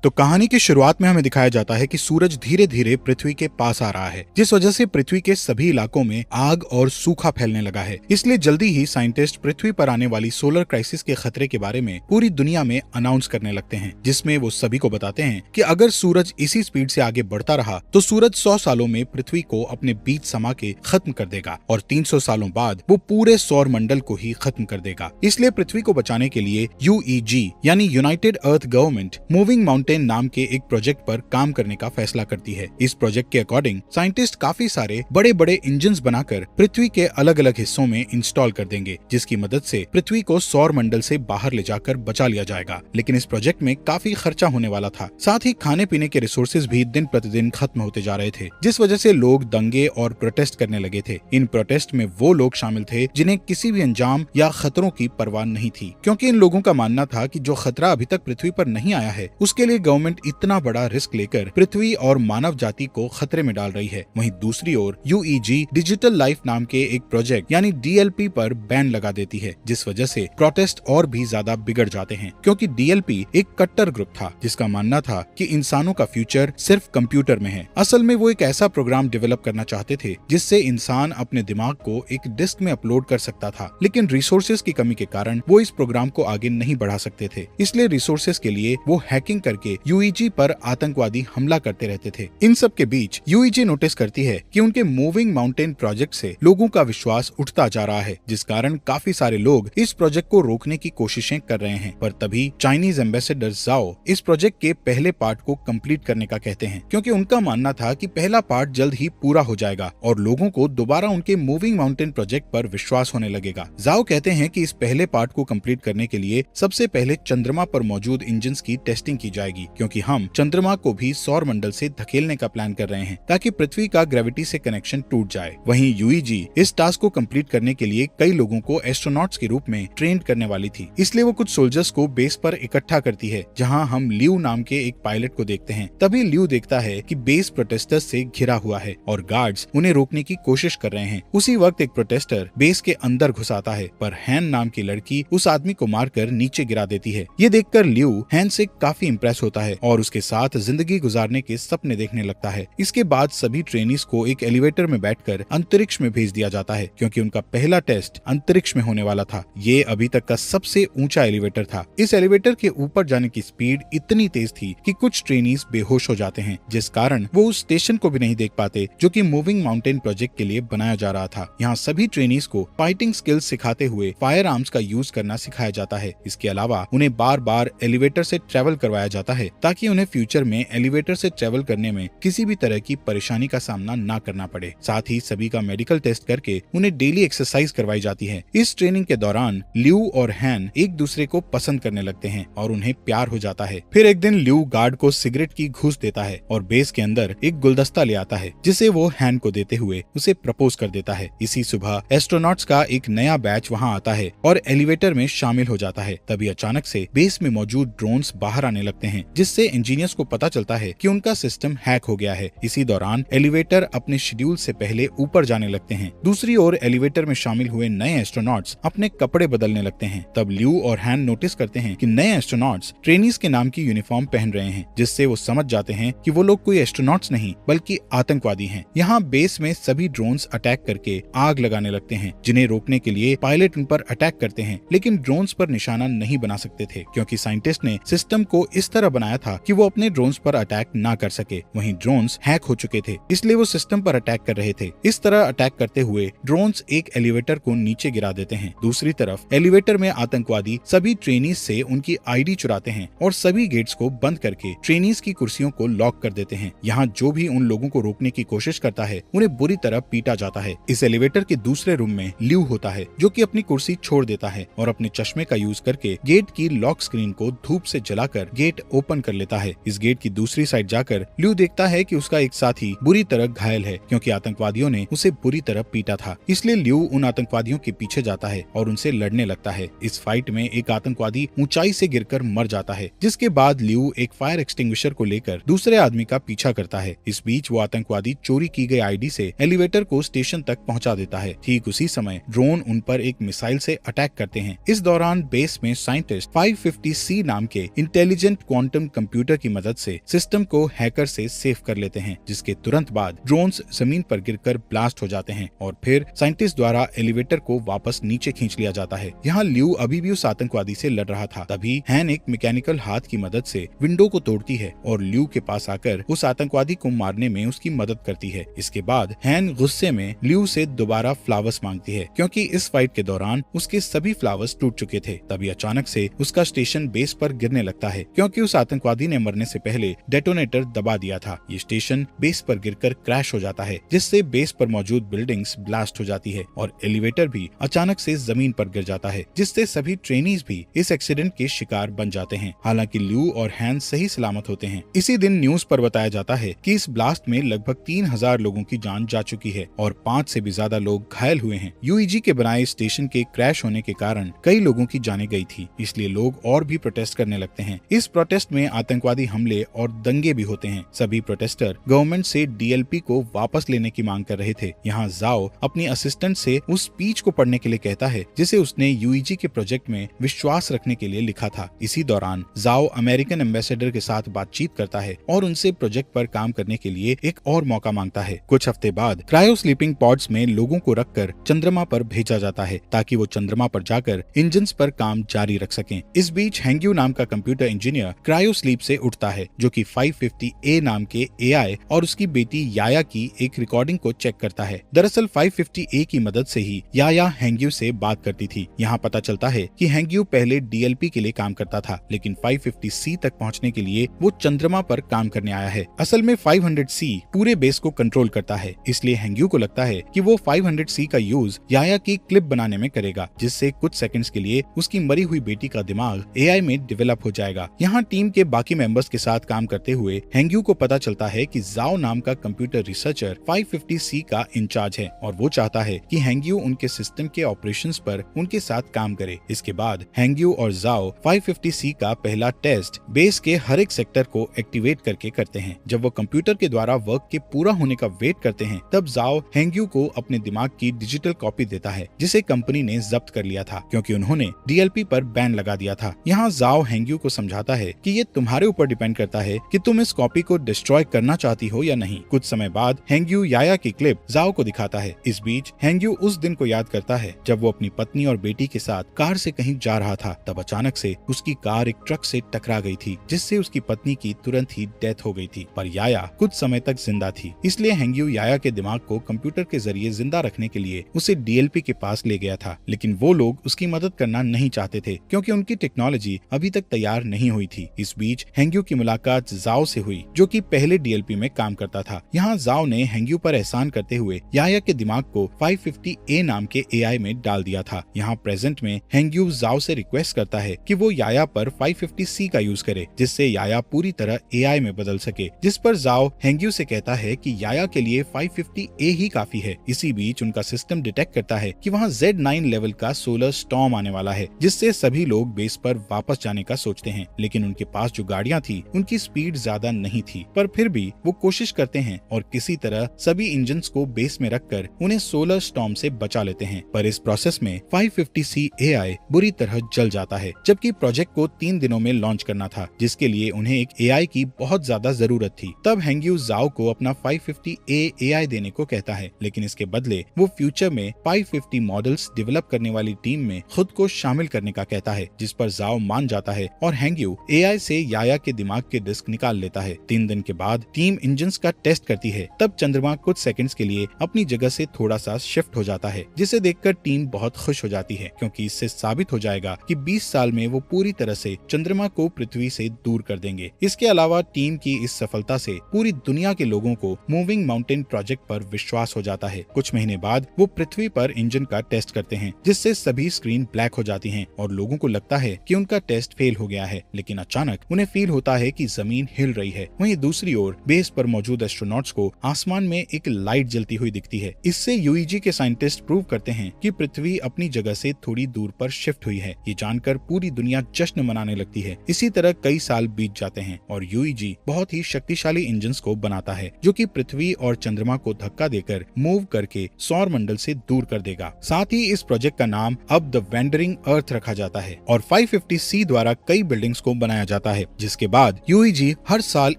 तो कहानी की शुरुआत में हमें दिखाया जाता है कि सूरज धीरे धीरे पृथ्वी के पास आ रहा है, जिस वजह से पृथ्वी के सभी इलाकों में आग और सूखा फैलने लगा है। इसलिए जल्दी ही साइंटिस्ट पृथ्वी पर आने वाली सोलर क्राइसिस के खतरे के बारे में पूरी दुनिया में अनाउंस करने लगते हैं, जिसमें वो सभी को बताते हैं कि अगर सूरज इसी स्पीड से आगे बढ़ता रहा तो सूरज 100 सालों में पृथ्वी को अपने बीच समा के खत्म कर देगा और 300 सालों बाद वो पूरे सौर मंडल को ही खत्म कर देगा। इसलिए पृथ्वी को बचाने के लिए UEG यानी यूनाइटेड अर्थ गवर्नमेंट मूविंग माउंटेन नाम के एक प्रोजेक्ट पर काम करने का फैसला करती है। इस प्रोजेक्ट के अकॉर्डिंग साइंटिस्ट काफी सारे बड़े बड़े इंजन्स बनाकर पृथ्वी के अलग अलग हिस्सों में इंस्टॉल कर देंगे, जिसकी मदद से पृथ्वी को सौर मंडल से बाहर ले जाकर बचा लिया जाएगा। लेकिन इस प्रोजेक्ट में काफी खर्चा होने वाला था, साथ ही खाने पीने के रिसोर्सेज भी दिन प्रतिदिन खत्म होते जा रहे थे, जिस वजह से लोग दंगे और प्रोटेस्ट करने लगे थे। इन प्रोटेस्ट में वो लोग शामिल थे जिन्हें किसी भी अंजाम या खतरों की परवाह नहीं थी, क्योंकि इन लोगों का मानना था कि जो खतरा अभी तक पृथ्वी पर नहीं आया है उसके लिए गवर्नमेंट इतना बड़ा रिस्क लेकर पृथ्वी और मानव जाति को खतरे में डाल रही है। वहीं दूसरी ओर UEG डिजिटल लाइफ नाम के एक प्रोजेक्ट यानी DLP पर बैन लगा देती है, जिस वजह से प्रोटेस्ट और भी ज्यादा बिगड़ जाते हैं, क्योंकि DLP एक कट्टर ग्रुप था जिसका मानना था कि इंसानों का फ्यूचर सिर्फ कंप्यूटर में है। असल में वो एक ऐसा प्रोग्राम डेवलप करना चाहते थे जिससे इंसान अपने दिमाग को एक डिस्क में अपलोड कर सकता था, लेकिन रिसोर्सेज की कमी के कारण वो इस प्रोग्राम को आगे नहीं बढ़ा सकते थे। इसलिए रिसोर्सेज के लिए वो हैकिंग करके UEG पर आतंकवादी हमला करते रहते थे। इन सब के बीच UEG नोटिस करती है कि उनके मूविंग माउंटेन प्रोजेक्ट से लोगों का विश्वास उठता जा रहा है, जिस कारण काफी सारे लोग इस प्रोजेक्ट को रोकने की कोशिशें कर रहे हैं। पर तभी चाइनीज एम्बेसडर जाओ इस प्रोजेक्ट के पहले पार्ट को कंप्लीट करने का कहते हैं, क्योंकि उनका मानना था कि पहला पार्ट जल्द ही पूरा हो जाएगा और लोगों को दोबारा उनके मूविंग माउंटेन प्रोजेक्ट पर विश्वास होने लगेगा। जाओ कहते हैं कि इस पहले पार्ट को कंप्लीट करने के लिए सबसे पहले चंद्रमा पर मौजूद इंजन्स की टेस्टिंग की जाएगी, क्योंकि हम चंद्रमा को भी सौर मंडल से धकेलने का प्लान कर रहे हैं ताकि पृथ्वी का ग्रेविटी से कनेक्शन टूट जाए। वहीं UEG इस टास्क को कंप्लीट करने के लिए कई लोगों को एस्ट्रोनॉट्स के रूप में ट्रेन करने वाली थी, इसलिए वो कुछ सोल्जर्स को बेस पर इकट्ठा करती है, जहां हम लियू नाम के एक पायलट को देखते हैं। तभी लियू देखता है कि बेस प्रोटेस्टर्स से घिरा हुआ है और गार्ड्स उन्हें रोकने की कोशिश कर रहे हैं। उसी वक्त एक प्रोटेस्टर बेस के अंदर घुस आता है, पर हैन नाम की लड़की उस आदमी को मारकर नीचे गिरा देती है। ये देखकर लियू हैन से काफी इंप्रेस होता है और उसके साथ जिंदगी गुजारने के सपने देखने लगता है। इसके बाद सभी ट्रेनीज को एक एलिवेटर में बैठकर अंतरिक्ष में भेज दिया जाता है, क्योंकि उनका पहला टेस्ट अंतरिक्ष में होने वाला था। ये अभी तक का सबसे ऊंचा एलिवेटर था। इस एलिवेटर के ऊपर जाने की स्पीड इतनी तेज थी कि कुछ ट्रेनीज बेहोश हो जाते हैं, जिस कारण वो उस स्टेशन को भी नहीं देख पाते जो कि मूविंग माउंटेन प्रोजेक्ट के लिए बनाया जा रहा था। यहाँ सभी ट्रेनीज को फाइटिंग स्किल्स सिखाते हुए फायर आर्म्स का यूज करना सिखाया जाता है। इसके अलावा उन्हें बार बार एलिवेटर से ट्रेवल करवाया जाता है ताकि उन्हें फ्यूचर में एलिवेटर से ट्रेवल करने में किसी भी तरह की परेशानी का सामना ना करना पड़े। साथ ही सभी का मेडिकल टेस्ट करके उन्हें डेली एक्सरसाइज करवाई जाती है। इस ट्रेनिंग के दौरान लियू और हैन एक दूसरे को पसंद करने लगते हैं और उन्हें प्यार हो जाता है। फिर एक दिन लियू गार्ड को सिगरेट की घूस देता है और बेस के अंदर एक गुलदस्ता ले आता है, जिसे वो हैन को देते हुए उसे प्रपोज कर देता है। इसी सुबह एस्ट्रोनॉट्स का एक नया बैच वहाँ आता है और एलिवेटर में शामिल हो जाता है। तभी अचानक से बेस में मौजूद ड्रोन्स बाहर आने लगते हैं, जिससे इंजीनियर्स को पता चलता है कि उनका सिस्टम हैक हो गया है। इसी दौरान एलिवेटर अपने शेड्यूल से पहले ऊपर जाने लगते हैं। दूसरी ओर एलिवेटर में शामिल हुए नए एस्ट्रोनॉट्स अपने कपड़े बदलने लगते हैं। तब लियू और हैन नोटिस करते हैं कि नए एस्ट्रोनॉट्स ट्रेनीज के नाम की यूनिफॉर्म पहन रहे हैं, जिससे वो समझ जाते हैं कि वो लोग कोई एस्ट्रोनॉट्स नहीं बल्कि आतंकवादी हैं। यहाँ बेस में सभी ड्रोन्स अटैक करके आग लगाने लगते हैं, जिन्हें रोकने के लिए पायलट उन पर अटैक करते हैं, लेकिन ड्रोन्स पर निशाना नहीं बना सकते थे, क्योंकि साइंटिस्ट ने सिस्टम को इस तरह बनाया था कि वो अपने ड्रोन्स पर अटैक ना कर सके। वहीं ड्रोन्स हैक हो चुके थे, इसलिए वो सिस्टम पर अटैक कर रहे थे। इस तरह अटैक करते हुए ड्रोन्स एक एलिवेटर को नीचे गिरा देते हैं। दूसरी तरफ एलिवेटर में आतंकवादी सभी ट्रेनीज से उनकी ID चुराते हैं और सभी गेट्स को बंद करके ट्रेनीज की कुर्सियों को लॉक कर देते हैं। यहाँ जो भी उन लोगों को रोकने की कोशिश करता है उन्हें बुरी तरह पीटा जाता है। इस एलिवेटर के दूसरे रूम में लियू होता है, जो कि अपनी कुर्सी छोड़ देता है और अपने चश्मे का यूज करके गेट की लॉक स्क्रीन को धूप से जलाकर गेट ओपन कर लेता है। इस गेट की दूसरी साइड जाकर लियू देखता है कि उसका एक साथी बुरी तरह घायल है, क्योंकि आतंकवादियों ने उसे बुरी तरह पीटा था। इसलिए लियू उन आतंकवादियों के पीछे जाता है और उनसे लड़ने लगता है। इस फाइट में एक आतंकवादी ऊंचाई से गिरकर मर जाता है, जिसके बाद लियू एक फायर एक्सटिंग्विशर को लेकर दूसरे आदमी का पीछा करता है। इस बीच वो आतंकवादी चोरी की गई ID से एलिवेटर को स्टेशन तक पहुंचा देता है। ठीक उसी समय ड्रोन उन पर एक मिसाइल से अटैक करते हैं। इस दौरान बेस में साइंटिस्ट 550C नाम के इंटेलिजेंट क्वांटम क्वांटम कंप्यूटर की मदद से सिस्टम को हैकर से सेव कर लेते हैं, जिसके तुरंत बाद ड्रोन्स जमीन पर गिरकर ब्लास्ट हो जाते हैं और फिर साइंटिस्ट द्वारा एलिवेटर को वापस नीचे खींच लिया जाता है। यहाँ ल्यू अभी भी उस आतंकवादी से लड़ रहा था। तभी हैन एक मैकेनिकल हाथ की मदद से विंडो को तोड़ती है और ल्यू के पास आकर उस आतंकवादी को मारने में उसकी मदद करती है। इसके बाद हैन गुस्से में ल्यू से दोबारा फ्लावर्स मांगती है, क्योंकि इस फाइट के दौरान उसके सभी फ्लावर्स टूट चुके थे। तभी अचानक से उसका स्टेशन बेस पर गिरने लगता है, क्योंकि उस आतंकवादी ने मरने से पहले डेटोनेटर दबा दिया था। ये स्टेशन बेस पर गिरकर क्रैश हो जाता है, जिससे बेस पर मौजूद बिल्डिंग्स ब्लास्ट हो जाती है और एलिवेटर भी अचानक से जमीन पर गिर जाता है, जिससे सभी ट्रेनीज भी इस एक्सीडेंट के शिकार बन जाते हैं। हालांकि ल्यू और हैन सही सलामत होते हैं। इसी दिन न्यूज पर बताया जाता है कि इस ब्लास्ट में लगभग 3000 लोगों की जान जा चुकी है और 5 से भी ज्यादा लोग घायल हुए हैं। यूईजी के बनाए स्टेशन के क्रैश होने के कारण कई लोगों की जानें गई थी, इसलिए लोग और भी प्रोटेस्ट करने लगते हैं। इस प्रोटेस्ट में आतंकवादी हमले और दंगे भी होते हैं। सभी प्रोटेस्टर गवर्नमेंट से डीएलपी को वापस लेने की मांग कर रहे थे। यहाँ जाओ अपनी असिस्टेंट से उस स्पीच को पढ़ने के लिए कहता है, जिसे उसने यूईजी के प्रोजेक्ट में विश्वास रखने के लिए लिखा था। इसी दौरान जाओ अमेरिकन एम्बेसडर के साथ बातचीत करता है और उनसे प्रोजेक्ट पर काम करने के लिए एक और मौका मांगता है। कुछ हफ्ते बाद क्रायो स्लीपिंग पॉड्स में लोगों को रखकर चंद्रमा पर भेजा जाता है, ताकि वो चंद्रमा पर जाकर इंजन्स पर काम जारी रख सकें। इस बीच हैंग्यू नाम का कंप्यूटर इंजीनियर क्रायो स्लीप से उठता है, जो कि 550A नाम के एआई और उसकी बेटी याया की एक रिकॉर्डिंग को चेक करता है। दरअसल 550A की मदद से ही याया हैंग्यू से बात करती थी। यहाँ पता चलता है कि हैंग्यू पहले डीएलपी के लिए काम करता था, लेकिन 550C तक पहुँचने के लिए वो चंद्रमा पर काम करने आया है। असल में 500C पूरे बेस को कंट्रोल करता है, इसलिए हैंग्यू को लगता है कि वो 500C का यूज याया की क्लिप बनाने में करेगा, जिससे कुछ सेकंड्स के लिए उसकी मरी हुई बेटी का दिमाग एआई में डेवलप हो जाएगा। यहाँ टीम के बाकी मेंबर्स के साथ काम करते हुए हैंग्यू को पता चलता है कि जाओ नाम का कंप्यूटर रिसर्चर 550C का इंचार्ज है और वो चाहता है कि हैंग्यू उनके सिस्टम के ऑपरेशंस पर उनके साथ काम करे। इसके बाद हैंग्यू और जाओ 550C का पहला टेस्ट बेस के हर एक सेक्टर को एक्टिवेट करके करते हैं। जब वो कंप्यूटर के द्वारा वर्क के पूरा होने का वेट करते हैं, तब जाओ हैंग्यू को अपने दिमाग की डिजिटल कॉपी देता है, जिसे कंपनी ने जब्त कर लिया था, क्योंकि उन्होंने डीएलपी पर बैन लगा दिया था। यहाँ जाओ हैंग्यू को समझाता है कि ये तुम्हारे ऊपर डिपेंड करता है कि तुम इस कॉपी को डिस्ट्रॉय करना चाहती हो या नहीं। कुछ समय बाद हैंग्यू याया की क्लिप जाओ को दिखाता है। इस बीच हैंग्यू उस दिन को याद करता है जब वो अपनी पत्नी और बेटी के साथ कार से कहीं जा रहा था। तब अचानक से उसकी कार एक ट्रक से टकरा गई थी, जिससे उसकी पत्नी की तुरंत ही डेथ हो गई थी, पर याया कुछ समय तक जिंदा थी। इसलिए हैंग्यू याया के दिमाग को कंप्यूटर के जरिए जिंदा रखने के लिए उसे डीएलपी के पास ले गया था, लेकिन वो लोग उसकी मदद करना नहीं चाहते थे, क्योंकि उनकी टेक्नोलॉजी अभी तक तैयार नहीं हुई थी। इस बीच हैंग्यू की मुलाकात जाओ से हुई, जो कि पहले डीएलपी में काम करता था। यहाँ जाओ ने हैंग्यू पर एहसान करते हुए याया के दिमाग को 550A नाम के एआई में डाल दिया था। यहाँ प्रेजेंट में हैंग्यू जाओ से रिक्वेस्ट करता है कि वो याया पर 550C का यूज करे, जिससे याया पूरी तरह एआई में बदल सके, जिस पर जाओ हैंग्यू से कहता है कि याया के लिए 550A ही काफी है। इसी बीच उनका सिस्टम डिटेक्ट करता है कि वहाँ Z9 लेवल का सोलर स्टॉर्म आने वाला है, जिससे सभी लोग बेस पर वापस जाने का सोचते हैं, लेकिन उनके पास जो गाड़ियाँ थी उनकी स्पीड ज्यादा नहीं थी, पर फिर भी वो कोशिश करते हैं और किसी तरह सभी इंजन्स को बेस में रखकर उन्हें सोलर स्टॉर्म से बचा लेते हैं। पर इस प्रोसेस में 550C एआई बुरी तरह जल जाता है, जबकि प्रोजेक्ट को 3 दिनों में लॉन्च करना था, जिसके लिए उन्हें एक एआई की बहुत ज्यादा जरूरत थी। तब हैंग्यू जाओ को अपना 550A एआई देने को कहता है, लेकिन इसके बदले वो फ्यूचर में 550 मॉडल्स डेवलप करने वाली टीम में खुद को शामिल करने का कहता है, जिस पर जाओ मान जाता है और हैंग्यू एआई से याया के दिमाग के डिस्क निकाल लेता है। 3 दिन के बाद टीम इंजन्स का टेस्ट करती है। तब चंद्रमा कुछ सेकंड्स के लिए अपनी जगह से थोड़ा सा शिफ्ट हो जाता है, जिसे देखकर टीम बहुत खुश हो जाती है, क्योंकि इससे साबित हो जाएगा कि 20 साल में वो पूरी तरह से चंद्रमा को पृथ्वी से दूर कर देंगे। इसके अलावा टीम की इस सफलता से पूरी दुनिया के लोगों को मूविंग माउंटेन प्रोजेक्ट पर विश्वास हो जाता है। कुछ महीने बाद वो पृथ्वी पर इंजन का टेस्ट करते हैं, जिससे सभी स्क्रीन ब्लैक हो जाती हैं और लोगों को लगता है कि उनका टेस्ट फेल हो गया है, लेकिन अचानक उन्हें फील होता है कि जमीन हिल रही है। वहीं दूसरी ओर बेस पर मौजूद एस्ट्रोनॉट्स को आसमान में एक लाइट जलती हुई दिखती है। इससे यूईजी के साइंटिस्ट प्रूव करते हैं कि पृथ्वी अपनी जगह से थोड़ी दूर पर शिफ्ट हुई है। ये जानकर पूरी दुनिया जश्न मनाने लगती है। इसी तरह कई साल बीत जाते हैं और यूईजी बहुत ही शक्तिशाली इंजन्स को बनाता है, जो कि पृथ्वी और चंद्रमा को धक्का देकर मूव करके सौर मंडल से दूर कर देगा। साथ ही इस प्रोजेक्ट का नाम अब द वेंडरिंग अर्थ रखा जाता है और 550C द्वारा कई बिल्डिंग्स को बनाया जाता जाता है, जिसके बाद यूईजी हर साल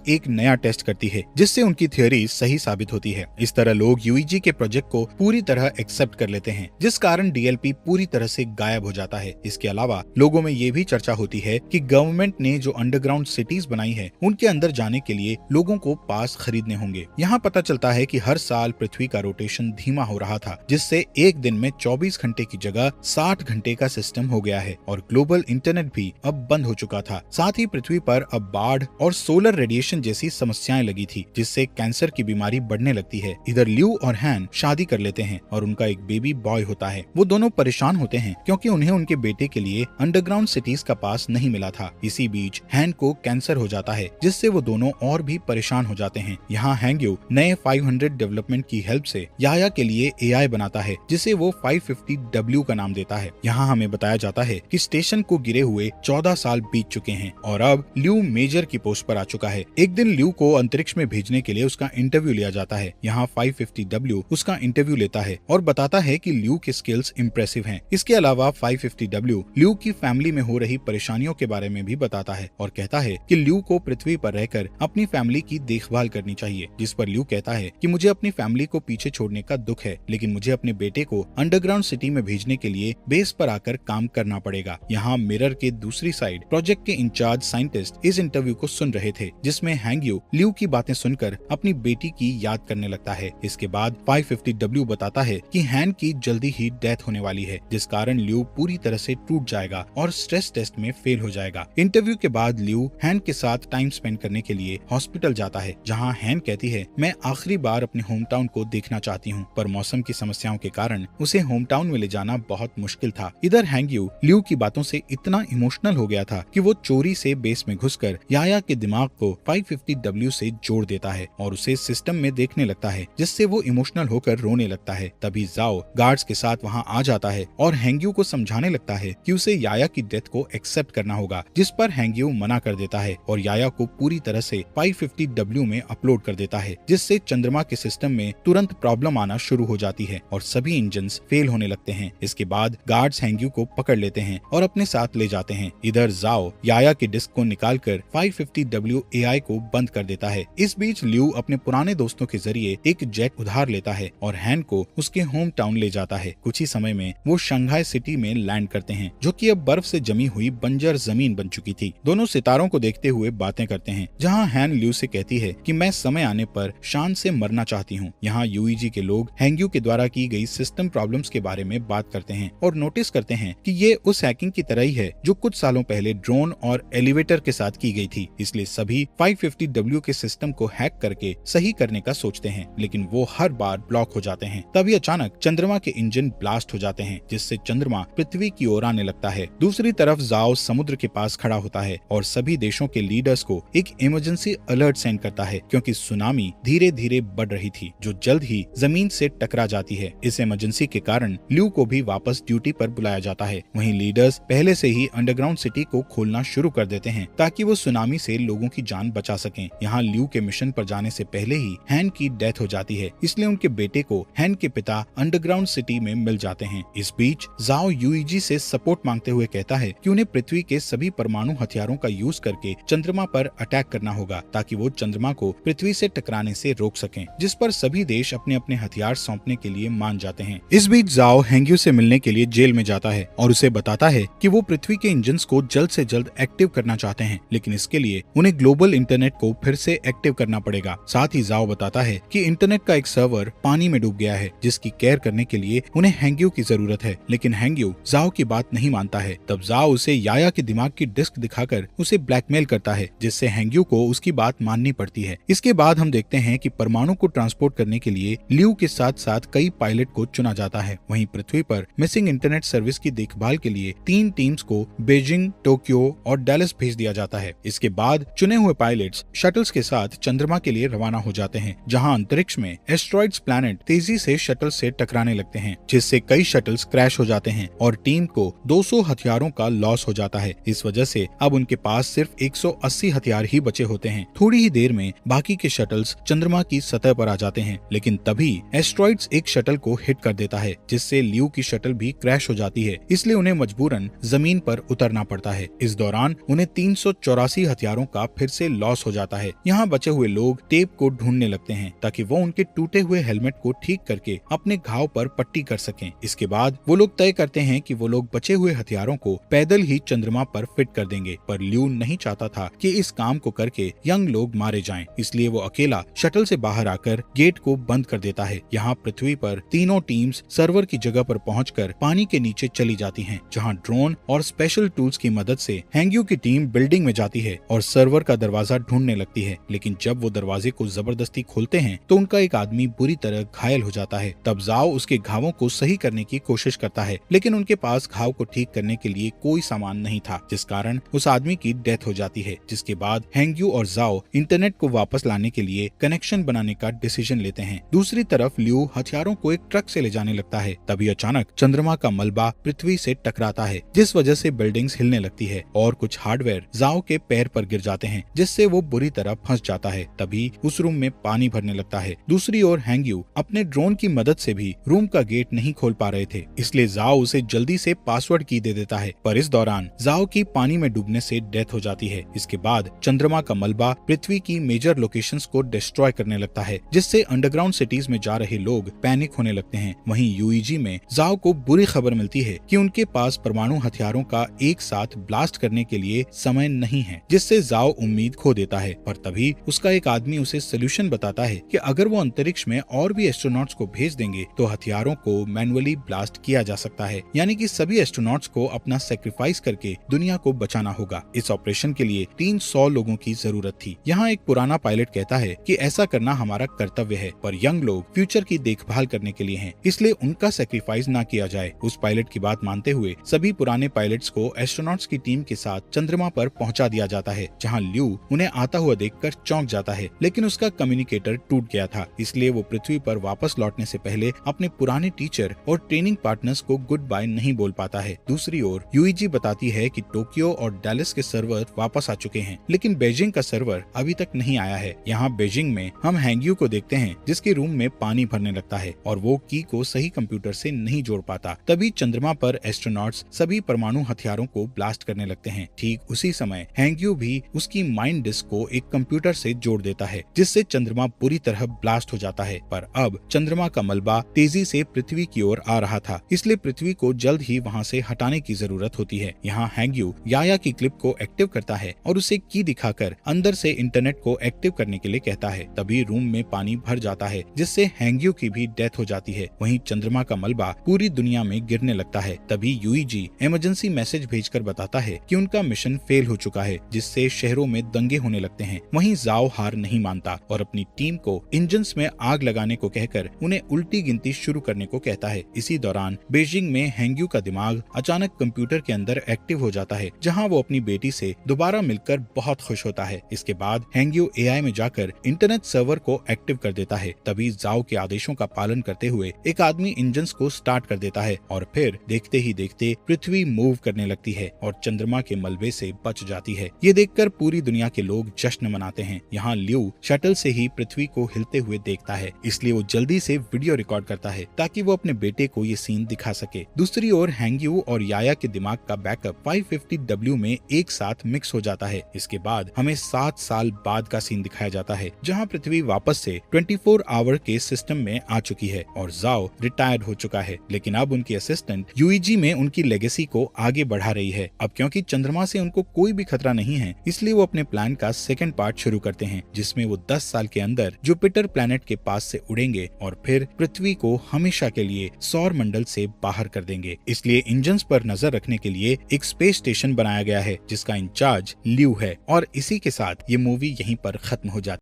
एक नया टेस्ट करती है जिससे उनकी थ्योरी सही साबित होती है। इस तरह लोग यूईजी के प्रोजेक्ट को पूरी तरह एक्सेप्ट कर लेते हैं, जिस कारण डीएलपी पूरी तरह से गायब हो जाता है। इसके अलावा लोगों में ये भी चर्चा होती है कि गवर्नमेंट ने जो अंडरग्राउंड सिटीज बनाई है उनके अंदर जाने के लिए लोगों को पास खरीदने होंगे। यहाँ पता चलता है कि हर साल पृथ्वी का रोटेशन धीमा हो रहा था, जिससे एक दिन में 24 घंटे की जगह 60 घंटे का सिस्टम हो गया है और ग्लोबल इंटरनेट भी अब बंद हो चुका था। साथ ही पृथ्वी पर अब बाढ़ और सोलर रेडिएशन जैसी समस्याएं लगी थी, जिससे कैंसर की बीमारी बढ़ने लगती है। इधर ल्यू और हैन शादी कर लेते हैं और उनका एक बेबी बॉय होता है। वो दोनों परेशान होते हैं क्योंकि उन्हें उनके बेटे के लिए अंडरग्राउंड सिटीज का पास नहीं मिला था। इसी बीच हैन को कैंसर हो जाता है, जिससे वो दोनों और भी परेशान हो जाते हैं। यहाँ हैंग्यू नए 500 डेवलपमेंट की हेल्प से याया के लिए एआई बनाता है, जिसे वो 550W का नाम देता है। यहाँ हमें बताया जाता है कि स्टेशन को गिरे हुए 14 साल बीत चुके हैं और अब ल्यू मेजर की पोस्ट पर आ चुका है। एक दिन ल्यू को अंतरिक्ष में भेजने के लिए उसका इंटरव्यू लिया जाता है। यहाँ 550W उसका इंटरव्यू लेता है और बताता है कि ल्यू के स्किल्स इम्प्रेसिव हैं। इसके अलावा 550W ल्यू की फैमिली में हो रही परेशानियों के बारे में भी बताता है और कहता है कि ल्यू को पृथ्वी पर रहकर अपनी फैमिली की देखभाल करनी चाहिए। जिस पर ल्यू कहता है कि मुझे अपनी फैमिली को पीछे छोड़ने का दुख है, लेकिन मुझे अपने बेटे को अंडरग्राउंड सिटी में भेजने के लिए बेस पर आकर काम करना पड़ेगा। यहाँ मिरर के दूसरी साइड प्रोजेक्ट के इंचार्ज साइंटिस्ट इस इंटरव्यू को सुन रहे थे, जिसमें हैंग्यू ल्यू की बातें सुनकर अपनी बेटी की याद करने लगता है। इसके बाद 550W बताता है कि हैन की जल्दी ही डेथ होने वाली है, जिस कारण ल्यू पूरी तरह से टूट जाएगा और स्ट्रेस टेस्ट में फेल हो जाएगा। इंटरव्यू के बाद ल्यू हैन के साथ टाइम स्पेंड करने के लिए हॉस्पिटल जाता है, जहाँ हैन कहती है मैं आखिरी बार अपने होम टाउन को देखना चाहती हूँ, पर मौसम की समस्याओं के कारण उसे होम टाउन में ले जाना बहुत मुश्किल था। इधर हैंग्यू ल्यू की बातों से इतना इमोशनल हो गया था कि वो चोरी से बेस में घुसकर याया के दिमाग को 550W से जोड़ देता है और उसे सिस्टम में देखने लगता है, जिससे वो इमोशनल होकर रोने लगता है। तभी जाओ गार्ड्स के साथ वहाँ आ जाता है और हैंग्यू को समझाने लगता है कि उसे याया की डेथ को एक्सेप्ट करना होगा, जिस पर हैंग्यू मना कर देता है और याया को पूरी तरह से 550W में अपलोड कर देता है, जिससे चंद्रमा के सिस्टम में तुरंत प्रॉब्लम आना शुरू हो जाती है और सभी इंजन्स फेल होने लगते हैं। इसके बाद गार्ड्स हैंग्यू को पकड़ लेते हैं और अपने साथ ले जाते हैं। इधर जाओ याया के डिस्क को निकालकर 550W एआई को बंद कर देता है। इस बीच ल्यू अपने पुराने दोस्तों के जरिए एक जेट उधार लेता है और हैन को उसके होम टाउन ले जाता है। कुछ ही समय में वो शंघाई सिटी में लैंड करते हैं, जो कि अब बर्फ से जमी हुई बंजर जमीन बन चुकी थी। दोनों सितारों को देखते हुए बातें करते हैं, जहाँ हैन ल्यू से कहती है कि मैं समय आने पर शान से मरना चाहती हूँ। यहाँ यूईजी के लोग हैंग्यू के द्वारा की गई सिस्टम प्रॉब्लम्स के बारे में बात करते हैं और नोटिस करते हैं कि ये उस हैकिंग की तरह ही है जो कुछ सालों पहले ड्रोन और एलिवेटर के साथ की गई थी। इसलिए सभी 550W के सिस्टम को हैक करके सही करने का सोचते हैं, लेकिन वो हर बार ब्लॉक हो जाते हैं। तभी अचानक चंद्रमा के इंजन ब्लास्ट हो जाते हैं, जिससे चंद्रमा पृथ्वी की ओर आने लगता है। दूसरी तरफ जाओ समुद्र के पास खड़ा होता है और सभी देशों के लीडर्स को एक इमरजेंसी अलर्ट सेंड करता है, क्योंकि सुनामी धीरे धीरे बढ़ रही थी जो जल्द ही जमीन से टकरा जाती है। इस इमरजेंसी के कारण ल्यू को भी वापस ड्यूटी पर बुलाया जाता है। वहीं लीडर्स पहले से ही अंडरग्राउंड सिटी को खोलना शुरू कर देते हैं ताकि वो सुनामी से लोगों की जान बचा सकें। यहाँ ल्यू के मिशन पर जाने से पहले ही हैन की डेथ हो जाती है, इसलिए उनके बेटे को हैन के पिता अंडरग्राउंड सिटी में मिल जाते हैं। इस बीच जाओ यूईजी से सपोर्ट मांगते हुए कहता है कि उन्हें पृथ्वी के सभी परमाणु हथियारों का यूज करके चंद्रमा पर अटैक करना होगा, ताकि वो चंद्रमा को पृथ्वी से टकराने से रोक सकें, जिस पर सभी देश अपने अपने हथियार सौंपने के लिए मान जाते हैं। इस बीच जाओ हैंग्यू से मिलने के लिए जेल में जाता है और उसे बताता है कि वो पृथ्वी के इंजन्स को जल्द से जल्द एक्टिव करना चाहते हैं, लेकिन इसके लिए उन्हें ग्लोबल इंटरनेट को फिर से एक्टिव करना पड़ेगा। साथ ही जाओ बताता है कि इंटरनेट का एक सर्वर पानी में डूब गया है, जिसकी केयर करने के लिए उन्हें हैंग्यू की जरूरत है, लेकिन हैंग्यू जाओ की बात नहीं मानता है। तब जाओ उसे याया के दिमाग की डिस्क दिखाकर उसे ब्लैकमेल करता है, जिससे हैंग्यू को उसकी बात माननी पड़ती है। इसके बाद हम देखते हैं कि परमाणु को ट्रांसपोर्ट करने के लिए ल्यू के साथ साथ कई पायलट को चुना जाता है। वहीं पृथ्वी पर मिसिंग इंटरनेट सर्विस की देखभाल के लिए 3 टीम्स को बीजिंग, टोक्यो और डैलस भेज दिया जाता है। इसके बाद चुने हुए पायलट्स शटल्स के साथ चंद्रमा के लिए रवाना हो जाते हैं, जहां अंतरिक्ष में एस्ट्रॉइड्स प्लैनेट तेजी से शटल से टकराने लगते हैं, जिससे कई शटल्स क्रैश हो जाते हैं और टीम को 200 हथियारों का लॉस हो जाता है। इस वजह से अब उनके पास सिर्फ 180 हथियार ही बचे होते हैं। थोड़ी ही देर में बाकी के शटल्स चंद्रमा की सतह पर आ जाते हैं, लेकिन तभी एस्ट्रॉइड्स एक शटल को हिट कर देता है, जिससे ल्यू की शटल भी क्रैश हो जाती है। इसलिए उन्हें मजबूरन जमीन पर उतरना पड़ता है। इस दौरान उन्हें 384 हथियारों का फिर से लॉस हो जाता है। यहाँ बचे हुए लोग टेप को ढूंढने लगते हैं ताकि वो उनके टूटे हुए हेलमेट को ठीक करके अपने घाव पर पट्टी कर सकें। इसके बाद वो लोग तय करते हैं कि वो लोग बचे हुए हथियारों को पैदल ही चंद्रमा पर फिट कर देंगे, पर ल्यू नहीं चाहता था कि इस काम को करके यंग लोग मारे जाएं, इसलिए वो अकेला शटल से बाहर आकर गेट को बंद कर देता है। यहाँ पृथ्वी पर तीनों टीम्स सर्वर की जगह पर पहुंचकर पानी के नीचे चली जाती हैं, जहाँ ड्रोन और स्पेशल टूल्स की मदद से हैंग्यू की टीम बिल्डिंग में जाती है और सर्वर का दरवाजा ढूंढने लगती है। लेकिन जब वो दरवाजे को जबरदस्ती खोलते हैं तो उनका एक आदमी बुरी तरह घायल हो जाता है। तब जाओ उसके घावों को सही करने की कोशिश करता है, लेकिन उनके पास घाव को ठीक करने के लिए कोई सामान नहीं था, जिस कारण उस आदमी की डेथ हो जाती है। जिसके बाद हैंग्यू और जाओ इंटरनेट को वापस लाने के लिए कनेक्शन बनाने का डिसीजन लेते हैं। दूसरी तरफ ल्यू हथियारों को एक ट्रक से ले जाने लगता है। तभी अचानक चंद्रमा का मलबा पृथ्वी से टकराता है, जिस वजह से बिल्डिंग्स हिलने लगती है और कुछ हार्डवेयर जाओ के पैर पर गिर जाते हैं, जिससे वो बुरी तरह फंस जाता है। तभी उस रूम में पानी भरने लगता है। दूसरी ओर हैंग्यू अपने ड्रोन की मदद से भी रूम का गेट नहीं खोल पा रहे थे, इसलिए जाओ उसे जल्दी से पासवर्ड की दे देता है, पर इस दौरान जाओ की पानी में डूबने से डेथ हो जाती है। इसके बाद चंद्रमा का मलबा पृथ्वी की मेजर लोकेशंस को डिस्ट्रॉय करने लगता है, जिससे अंडरग्राउंड सिटीज में जा रहे लोग पैनिक होने लगते हैं। वहीं यूईजी में जाओ को बुरी खबर मिलती है कि उनके पास परमाणु हथियारों का एक साथ ब्लास्ट करने के लिए समय नहीं है, जिससे जाओ उम्मीद खो देता है। पर तभी उसका एक आदमी उसे सोल्यूशन बताता है कि अगर वो अंतरिक्ष में और भी एस्ट्रोनॉट्स को भेज देंगे तो हथियारों को मैनुअली ब्लास्ट किया जा सकता है, यानी कि सभी एस्ट्रोनॉट्स को अपना सेक्रीफाइस करके दुनिया को बचाना होगा। इस ऑपरेशन के लिए 300 लोगों की जरूरत थी। यहाँ एक पुराना पायलट कहता है कि ऐसा करना हमारा कर्तव्य है, पर यंग लोग फ्यूचर की देखभाल करने के लिए हैं, इसलिए उनका सेक्रीफाइस ना किया जाए। उस पायलट की बात मानते हुए सभी पुराने पायलट्स को एस्ट्रोनॉट्स की टीम के साथ चंद्रमा पर पहुंचा दिया जाता है, जहां ल्यू उन्हें आता हुआ देखकर चौंक जाता है, लेकिन उसका कम्युनिकेटर टूट गया था, इसलिए वो पृथ्वी पर वापस लौटने से पहले अपने पुराने टीचर और ट्रेनिंग पार्टनर्स को गुड बाय नहीं बोल पाता है। दूसरी ओर यूईजी बताती है कि टोक्यो और डैलस के सर्वर वापस आ चुके हैं, लेकिन बीजिंग का सर्वर अभी तक नहीं आया है। यहाँ बीजिंग में हम हैंग्यू को देखते हैं, जिसके रूम में पानी भरने लगता है और वो की को सही कंप्यूटर से नहीं जोड़ पाता। तभी चंद्रमा पर एस्ट्रोनॉट्स सभी परमाणु हथियारों को ब्लास्ट करने लगते हैं। ठीक उसी समय हैंग्यू भी उसकी माइंड डिस्क को एक कंप्यूटर से जोड़ देता है, जिससे चंद्रमा बुरी तरह ब्लास्ट हो जाता है। पर अब चंद्रमा का मलबा तेजी से पृथ्वी की ओर आ रहा था, इसलिए पृथ्वी को जल्द ही वहाँ से हटाने की जरूरत होती है। यहाँ हैंग्यू याया की क्लिप को एक्टिव करता है और उसे की दिखाकर अंदर से इंटरनेट को एक्टिव करने के लिए कहता है। तभी रूम में पानी भर जाता है, जिससे हैंग्यू की भी डेथ हो जाती है। वहीं चंद्रमा का मलबा पूरी दुनिया में गिरने लगता है। तभी यूईजी इमरजेंसी मैसेज भेजकर बताता है कि उनका मिशन फेल हो चुका है, जिससे शहरों में दंगे होने लगते हैं। वहीं जाओ हार नहीं मानता और अपनी टीम को इंजन्स में आग लगाने को कहकर उन्हें उल्टी गिनती शुरू करने को कहता है। इसी दौरान बीजिंग में हैंग्यू का दिमाग अचानक कंप्यूटर के अंदर एक्टिव हो जाता है, जहां वो अपनी बेटी से दोबारा मिलकर बहुत खुश होता है। इसके बाद हैंग्यू एआई में जाकर इंटरनेट सर्वर को एक्टिव कर देता है। तभी जाओ के आदेशों का पालन करते हुए एक आदमी इंजन्स को स्टार्ट कर देता है और फिर देखते ही देखते पृथ्वी मूव करने लगती है और चंद्रमा के मलबे से बच जाती है। ये देखकर पूरी दुनिया के लोग जश्न मनाते हैं। यहाँ ल्यू शटल से ही पृथ्वी को हिलते हुए देखता है, इसलिए वो जल्दी से वीडियो रिकॉर्ड करता है ताकि वो अपने बेटे को ये सीन दिखा सके। दूसरी ओर हैंग्यू और याया के दिमाग का बैकअप 550W में एक साथ मिक्स हो जाता है। इसके बाद हमें 7 साल बाद का सीन दिखाया जाता है, जहाँ पृथ्वी वापस से 24 आवर के सिस्टम में आ चुकी है और जाओ रिटायर्ड हो चुका है, लेकिन अब उनकी असिस्टेंट यूईजी में उनकी लेगेसी को आगे बढ़ा रही है। अब क्योंकि चंद्रमा से उनको कोई भी खतरा नहीं है, इसलिए वो अपने प्लान का सेकंड पार्ट शुरू करते हैं, जिसमें वो 10 साल के अंदर जुपिटर प्लैनेट के पास से उड़ेंगे और फिर पृथ्वी को हमेशा के लिए सौर मंडल से बाहर कर देंगे। इसलिए इंजन्स पर नजर रखने के लिए एक स्पेस स्टेशन बनाया गया है, जिसका इंचार्ज ल्यू है। और इसी के साथ ये मूवी यहीं पर खत्म हो जाती है।